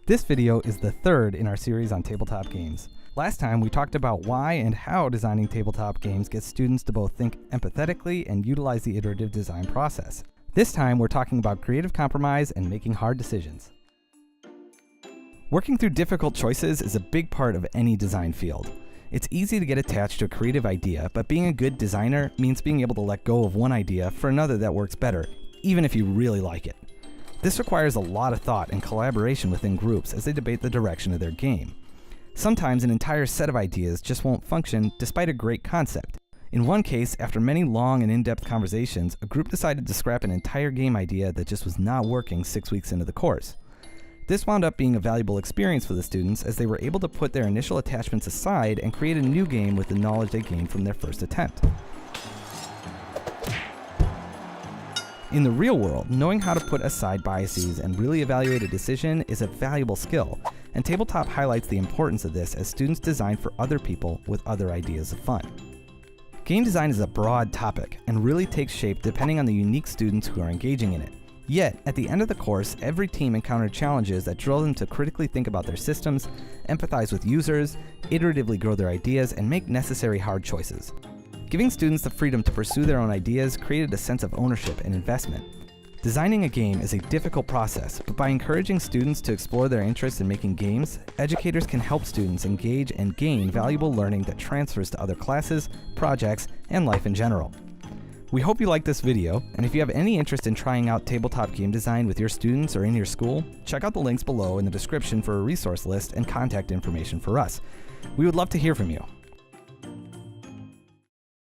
This video is the third in our series on tabletop games. Last time we talked about why and how designing tabletop games gets students to both think empathetically and utilize the iterative design process. This time we're talking about creative compromise and making hard decisions. Working through difficult choices is a big part of any design field. It's easy to get attached to a creative idea, but being a good designer means being able to let go of one idea for another that works better, even if you really like it. This requires a lot of thought and collaboration within groups as they debate the direction of their game. Sometimes an entire set of ideas just won't function despite a great concept. In one case, after many long and in-depth conversations, a group decided to scrap an entire game idea that just was not working 6 weeks into the course. This wound up being a valuable experience for the students as they were able to put their initial attachments aside and create a new game with the knowledge they gained from their first attempt. In the real world, knowing how to put aside biases and really evaluate a decision is a valuable skill, and tabletop highlights the importance of this as students design for other people with other ideas of fun. Game design is a broad topic and really takes shape depending on the unique students who are engaging in it. Yet, at the end of the course, every team encountered challenges that drove them to critically think about their systems, empathize with users, iteratively grow their ideas, and make necessary hard choices. Giving students the freedom to pursue their own ideas created a sense of ownership and investment. Designing a game is a difficult process, but by encouraging students to explore their interest in making games, educators can help students engage and gain valuable learning that transfers to other classes, projects, and life in general. We hope you liked this video, and if you have any interest in trying out tabletop game design with your students or in your school, check out the links below in the description for a resource list and contact information for us. We would love to hear from you.